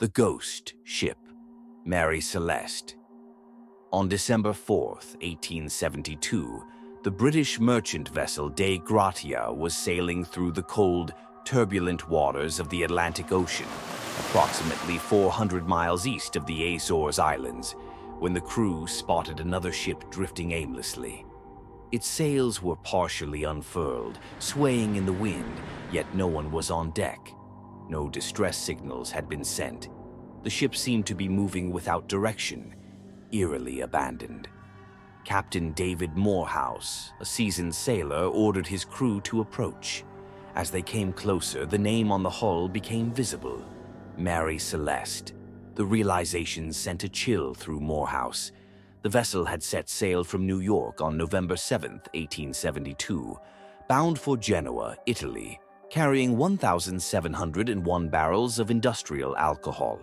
The Ghost Ship, Mary Celeste. On December 4th, 1872, the British merchant vessel Dei Gratia was sailing through the cold, turbulent waters of the Atlantic Ocean, approximately 400 miles east of the Azores Islands, when the crew spotted another ship drifting aimlessly. Its sails were partially unfurled, swaying in the wind, yet no one was on deck. No distress signals had been sent. The ship seemed to be moving without direction, eerily abandoned. Captain David Morehouse, a seasoned sailor, ordered his crew to approach. As they came closer, the name on the hull became visible: Mary Celeste. The realization sent a chill through Morehouse. The vessel had set sail from New York on November 7th, 1872, bound for Genoa, Italy, carrying 1,701 barrels of industrial alcohol.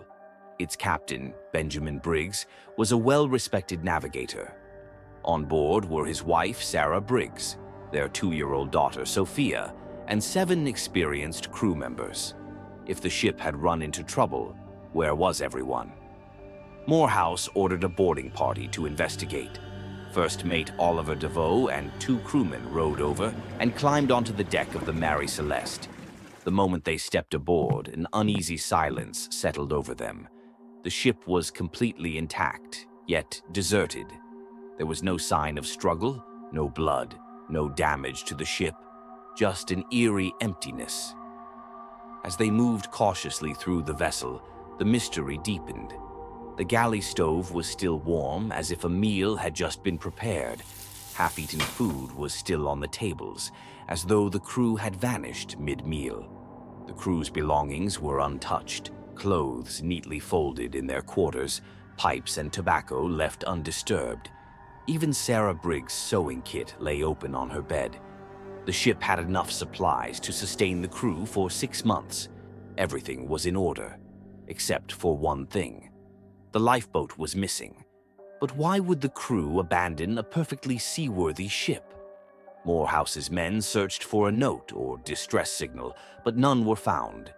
Its captain, Benjamin Briggs, was a well-respected navigator. On board were his wife, Sarah Briggs, their 2-year-old daughter, Sophia, and 7 experienced crew members. If the ship had run into trouble, where was everyone? Morehouse ordered a boarding party to investigate. First Mate Oliver DeVoe and 2 crewmen rowed over and climbed onto the deck of the Mary Celeste. The moment they stepped aboard, an uneasy silence settled over them. The ship was completely intact, yet deserted. There was no sign of struggle, no blood, no damage to the ship, just an eerie emptiness. As they moved cautiously through the vessel, the mystery deepened. The galley stove was still warm, as if a meal had just been prepared. Half-eaten food was still on the tables, as though the crew had vanished mid-meal. The crew's belongings were untouched, clothes neatly folded in their quarters, pipes and tobacco left undisturbed. Even Sarah Briggs' sewing kit lay open on her bed. The ship had enough supplies to sustain the crew for 6 months. Everything was in order, except for one thing. The lifeboat was missing. But why would the crew abandon a perfectly seaworthy ship? Morehouse's men searched for a note or distress signal, but none were found.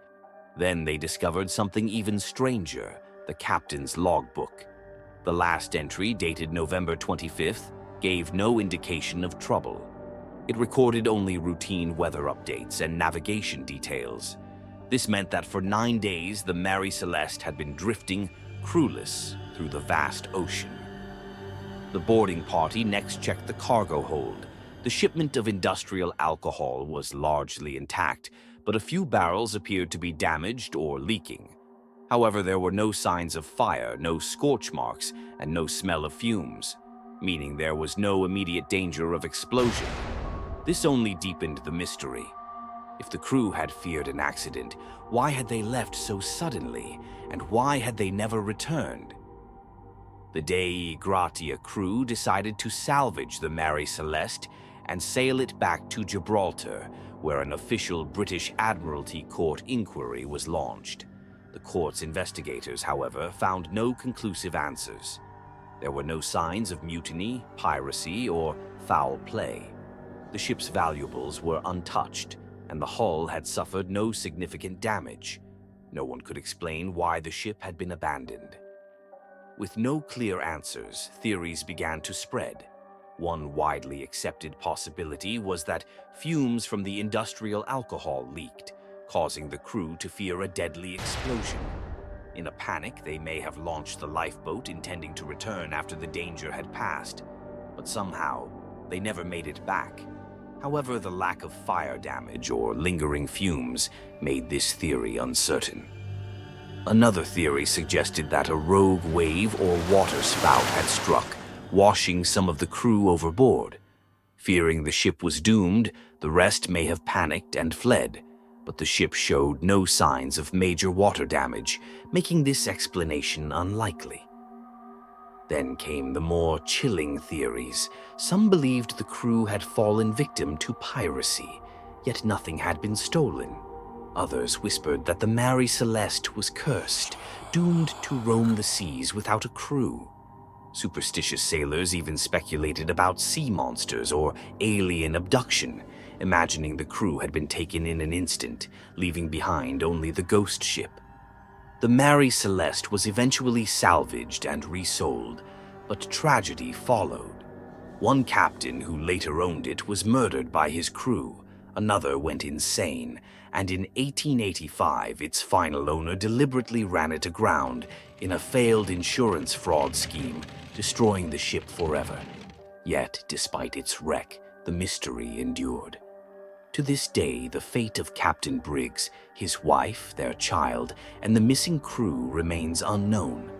Then they discovered something even stranger: the captain's logbook. The last entry, dated November 25th, gave no indication of trouble. It recorded only routine weather updates and navigation details. This meant that for 9 days, the Mary Celeste had been drifting, crewless, through the vast ocean. The boarding party next checked the cargo hold. The shipment of industrial alcohol was largely intact, but a few barrels appeared to be damaged or leaking. However, there were no signs of fire, no scorch marks, and no smell of fumes, meaning there was no immediate danger of explosion. This only deepened the mystery. If the crew had feared an accident, why had they left so suddenly, and why had they never returned? The Dei Gratia crew decided to salvage the Mary Celeste and sail it back to Gibraltar, where an official British Admiralty Court inquiry was launched. The court's investigators, however, found no conclusive answers. There were no signs of mutiny, piracy, or foul play. The ship's valuables were untouched, and the hull had suffered no significant damage. No one could explain why the ship had been abandoned. With no clear answers, theories began to spread. One widely accepted possibility was that fumes from the industrial alcohol leaked, causing the crew to fear a deadly explosion. In a panic, they may have launched the lifeboat intending to return after the danger had passed, but somehow they never made it back. However, the lack of fire damage or lingering fumes made this theory uncertain. Another theory suggested that a rogue wave or water spout had struck, washing some of the crew overboard. Fearing the ship was doomed, the rest may have panicked and fled, but the ship showed no signs of major water damage, making this explanation unlikely. Then came the more chilling theories. Some believed the crew had fallen victim to piracy, yet nothing had been stolen. Others whispered that the Mary Celeste was cursed, doomed to roam the seas without a crew. Superstitious sailors even speculated about sea monsters or alien abduction, imagining the crew had been taken in an instant, leaving behind only the ghost ship. The Mary Celeste was eventually salvaged and resold, but tragedy followed. One captain who later owned it was murdered by his crew, another went insane, and in 1885 its final owner deliberately ran it aground in a failed insurance fraud scheme, destroying the ship forever. Yet, despite its wreck, the mystery endured. To this day, the fate of Captain Briggs, his wife, their child, and the missing crew remains unknown.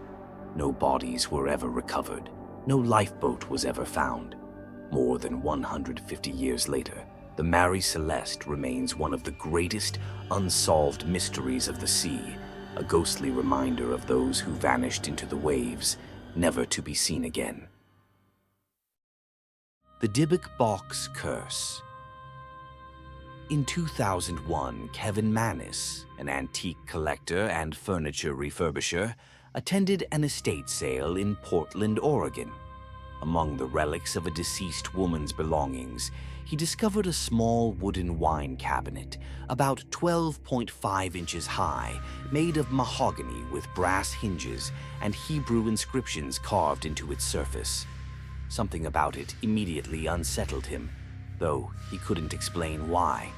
No bodies were ever recovered. No lifeboat was ever found. More than 150 years later, the Mary Celeste remains one of the greatest unsolved mysteries of the sea, a ghostly reminder of those who vanished into the waves, never to be seen again. The Dybbuk Box Curse. In 2001, Kevin Mannis, an antique collector and furniture refurbisher, attended an estate sale in Portland, Oregon. Among the relics of a deceased woman's belongings, he discovered a small wooden wine cabinet, about 12.5 inches high, made of mahogany with brass hinges and Hebrew inscriptions carved into its surface. Something about it immediately unsettled him, though he couldn't explain why.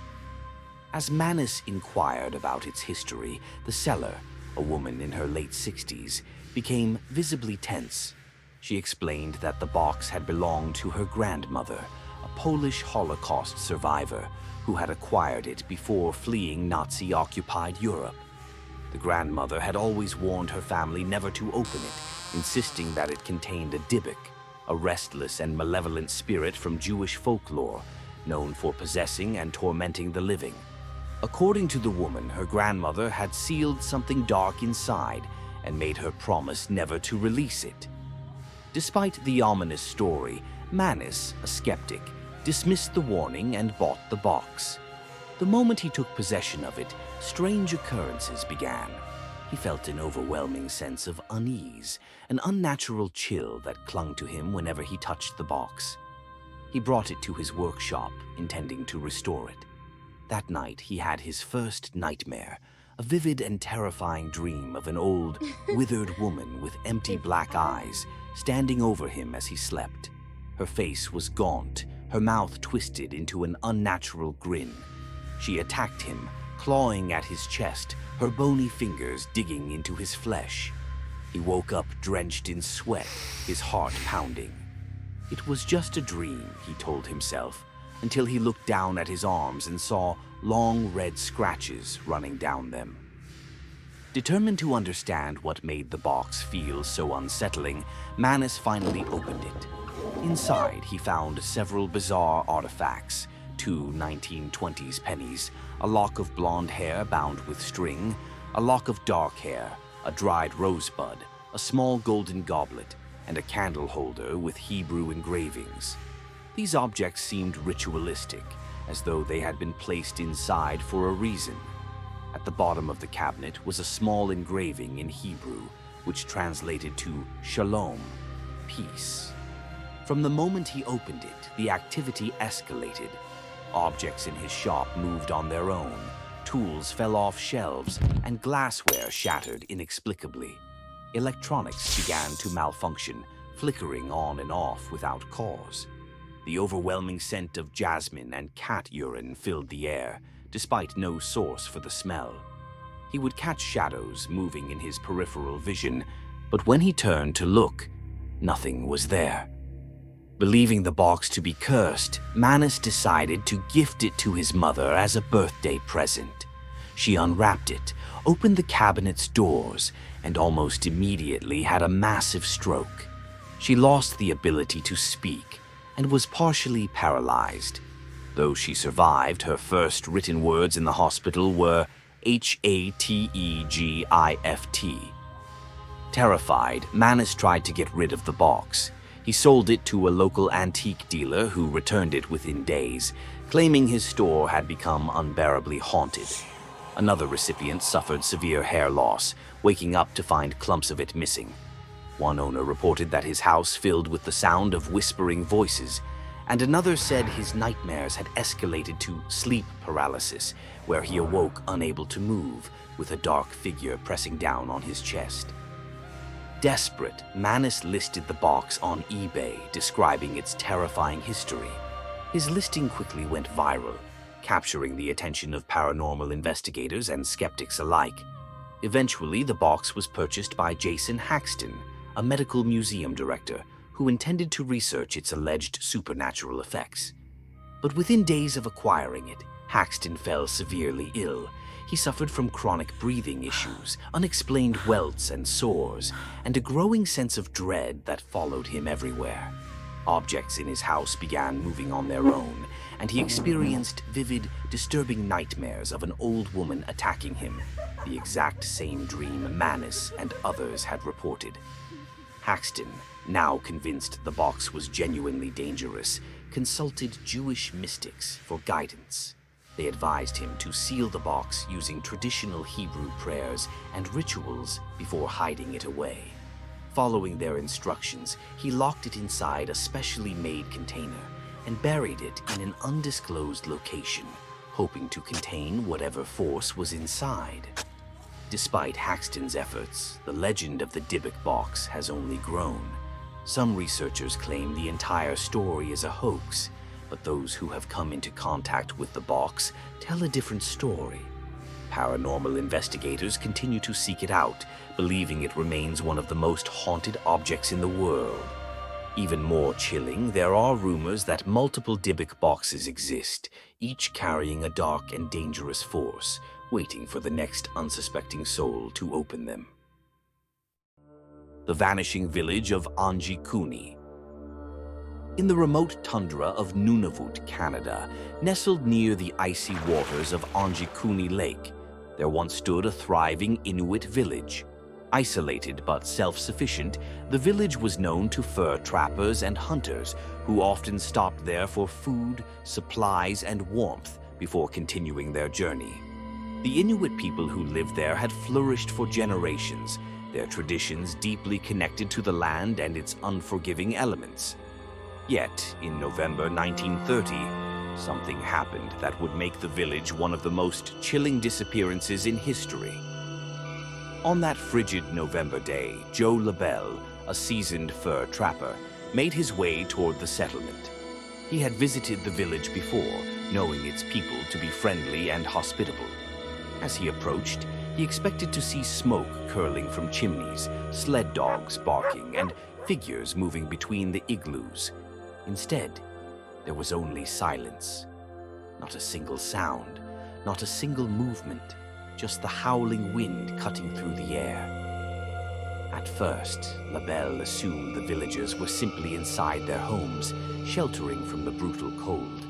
As Mannis inquired about its history, the seller, a woman in her late 60s, became visibly tense. She explained that the box had belonged to her grandmother, a Polish Holocaust survivor who had acquired it before fleeing Nazi-occupied Europe. The grandmother had always warned her family never to open it, insisting that it contained a Dybbuk, a restless and malevolent spirit from Jewish folklore, known for possessing and tormenting the living. According to the woman, her grandmother had sealed something dark inside and made her promise never to release it. Despite the ominous story, Mannis, a skeptic, dismissed the warning and bought the box. The moment he took possession of it, strange occurrences began. He felt an overwhelming sense of unease, an unnatural chill that clung to him whenever he touched the box. He brought it to his workshop, intending to restore it. That night, he had his first nightmare, a vivid and terrifying dream of an old, withered woman with empty black eyes standing over him as he slept. Her face was gaunt, her mouth twisted into an unnatural grin. She attacked him, clawing at his chest, her bony fingers digging into his flesh. He woke up drenched in sweat, his heart pounding. It was just a dream, he told himself, until he looked down at his arms and saw long red scratches running down them. Determined to understand what made the box feel so unsettling, Mannis finally opened it. Inside, he found several bizarre artifacts, 2 1920s pennies, a lock of blonde hair bound with string, a lock of dark hair, a dried rosebud, a small golden goblet, and a candle holder with Hebrew engravings. These objects seemed ritualistic, as though they had been placed inside for a reason. At the bottom of the cabinet was a small engraving in Hebrew, which translated to Shalom, peace. From the moment he opened it, the activity escalated. Objects in his shop moved on their own, tools fell off shelves, and glassware shattered inexplicably. Electronics began to malfunction, flickering on and off without cause. The overwhelming scent of jasmine and cat urine filled the air, despite no source for the smell. He would catch shadows moving in his peripheral vision, but when he turned to look, nothing was there. Believing the box to be cursed, Mannis decided to gift it to his mother as a birthday present. She unwrapped it, opened the cabinet's doors, and almost immediately had a massive stroke. She lost the ability to speak and was partially paralyzed. Though she survived, her first written words in the hospital were H-A-T-E-G-I-F-T. Terrified, Mannis tried to get rid of the box. He sold it to a local antique dealer who returned it within days, claiming his store had become unbearably haunted. Another recipient suffered severe hair loss, waking up to find clumps of it missing. One owner reported that his house filled with the sound of whispering voices, and another said his nightmares had escalated to sleep paralysis, where he awoke unable to move, with a dark figure pressing down on his chest. Desperate, Manus listed the box on eBay, describing its terrifying history. His listing quickly went viral, capturing the attention of paranormal investigators and skeptics alike. Eventually, the box was purchased by Jason Haxton, a medical museum director who intended to research its alleged supernatural effects. But within days of acquiring it, Haxton fell severely ill. He suffered from chronic breathing issues, unexplained welts and sores, and a growing sense of dread that followed him everywhere. Objects in his house began moving on their own, and he experienced vivid, disturbing nightmares of an old woman attacking him, the exact same dream Manus and others had reported. Haxton, now convinced the box was genuinely dangerous, consulted Jewish mystics for guidance. They advised him to seal the box using traditional Hebrew prayers and rituals before hiding it away. Following their instructions, he locked it inside a specially made container and buried it in an undisclosed location, hoping to contain whatever force was inside. Despite Haxton's efforts, the legend of the Dybbuk box has only grown. Some researchers claim the entire story is a hoax, but those who have come into contact with the box tell a different story. Paranormal investigators continue to seek it out, believing it remains one of the most haunted objects in the world. Even more chilling, there are rumors that multiple Dybbuk boxes exist, each carrying a dark and dangerous force, waiting for the next unsuspecting soul to open them. The vanishing village of Anjikuni. In the remote tundra of Nunavut, Canada, nestled near the icy waters of Anjikuni Lake, there once stood a thriving Inuit village. Isolated but self-sufficient, the village was known to fur trappers and hunters who often stopped there for food, supplies, and warmth before continuing their journey. The Inuit people who lived there had flourished for generations, their traditions deeply connected to the land and its unforgiving elements. Yet, in November 1930, something happened that would make the village one of the most chilling disappearances in history. On that frigid November day, Joe LaBelle, a seasoned fur trapper, made his way toward the settlement. He had visited the village before, knowing its people to be friendly and hospitable. As he approached, he expected to see smoke curling from chimneys, sled dogs barking, and figures moving between the igloos. Instead, there was only silence. Not a single sound, not a single movement, just the howling wind cutting through the air. At first, LaBelle assumed the villagers were simply inside their homes, sheltering from the brutal cold.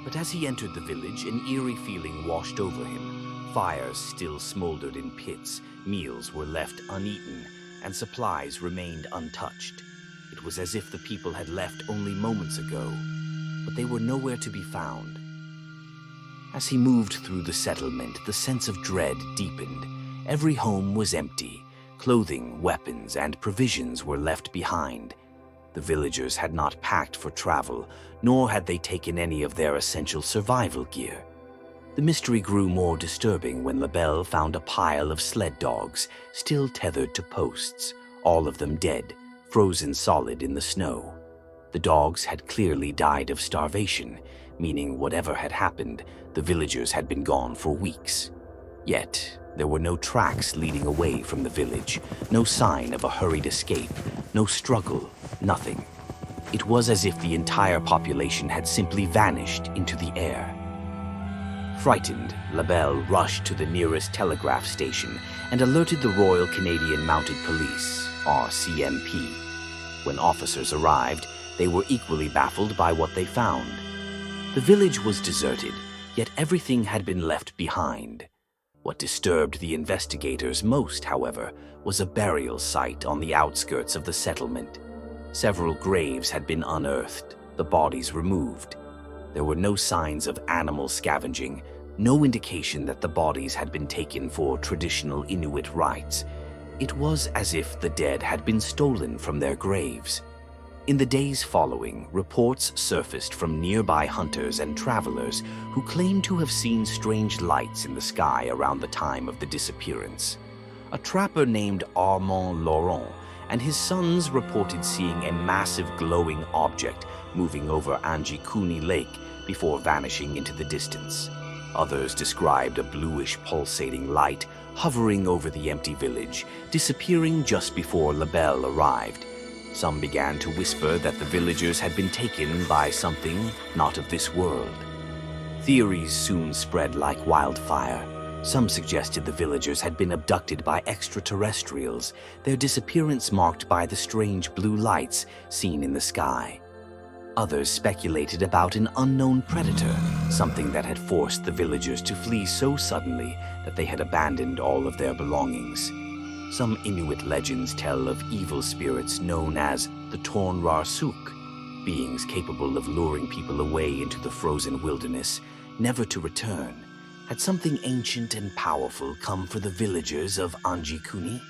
But as he entered the village, an eerie feeling washed over him. Fires still smoldered in pits, meals were left uneaten, and supplies remained untouched. It was as if the people had left only moments ago, but they were nowhere to be found. As he moved through the settlement, the sense of dread deepened. Every home was empty. Clothing, weapons, and provisions were left behind. The villagers had not packed for travel, nor had they taken any of their essential survival gear. The mystery grew more disturbing when LaBelle found a pile of sled dogs, still tethered to posts, all of them dead, frozen solid in the snow. The dogs had clearly died of starvation, meaning whatever had happened, the villagers had been gone for weeks. Yet, there were no tracks leading away from the village, no sign of a hurried escape, no struggle, nothing. It was as if the entire population had simply vanished into the air. Frightened, LaBelle rushed to the nearest telegraph station and alerted the Royal Canadian Mounted Police, RCMP. When officers arrived, they were equally baffled by what they found. The village was deserted, yet everything had been left behind. What disturbed the investigators most, however, was a burial site on the outskirts of the settlement. Several graves had been unearthed, the bodies removed. There were no signs of animal scavenging, no indication that the bodies had been taken for traditional Inuit rites. It was as if the dead had been stolen from their graves. In the days following, reports surfaced from nearby hunters and travelers who claimed to have seen strange lights in the sky around the time of the disappearance. A trapper named Armand Laurent and his sons reported seeing a massive glowing object moving over Anjikuni Lake before vanishing into the distance. Others described a bluish pulsating light hovering over the empty village, disappearing just before Labelle arrived. Some began to whisper that the villagers had been taken by something not of this world. Theories soon spread like wildfire. Some suggested the villagers had been abducted by extraterrestrials, their disappearance marked by the strange blue lights seen in the sky. Others speculated about an unknown predator, something that had forced the villagers to flee so suddenly that they had abandoned all of their belongings. Some Inuit legends tell of evil spirits known as the Tornrarsuk, beings capable of luring people away into the frozen wilderness, never to return. Had something ancient and powerful come for the villagers of Anjikuni?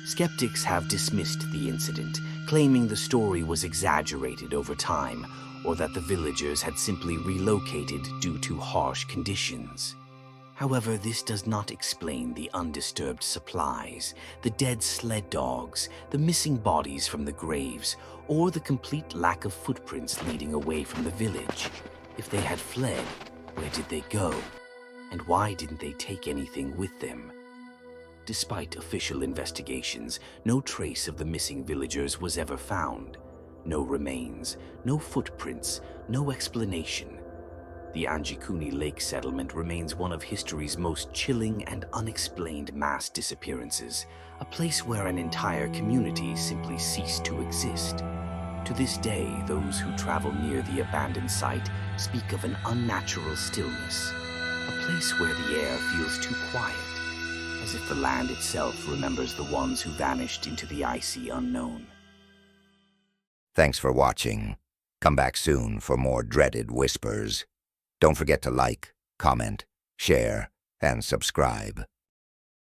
Skeptics have dismissed the incident, claiming the story was exaggerated over time, or that the villagers had simply relocated due to harsh conditions. However, this does not explain the undisturbed supplies, the dead sled dogs, the missing bodies from the graves, or the complete lack of footprints leading away from the village. If they had fled, where did they go? And why didn't they take anything with them? Despite official investigations, no trace of the missing villagers was ever found. No remains, no footprints, no explanation. The Anjikuni Lake settlement remains one of history's most chilling and unexplained mass disappearances, a place where an entire community simply ceased to exist. To this day, those who travel near the abandoned site speak of an unnatural stillness, a place where the air feels too quiet, as if the land itself remembers the ones who vanished into the icy unknown. Thanks for watching. Come back soon for more dreaded whispers. Don't forget to like, comment, share, and subscribe.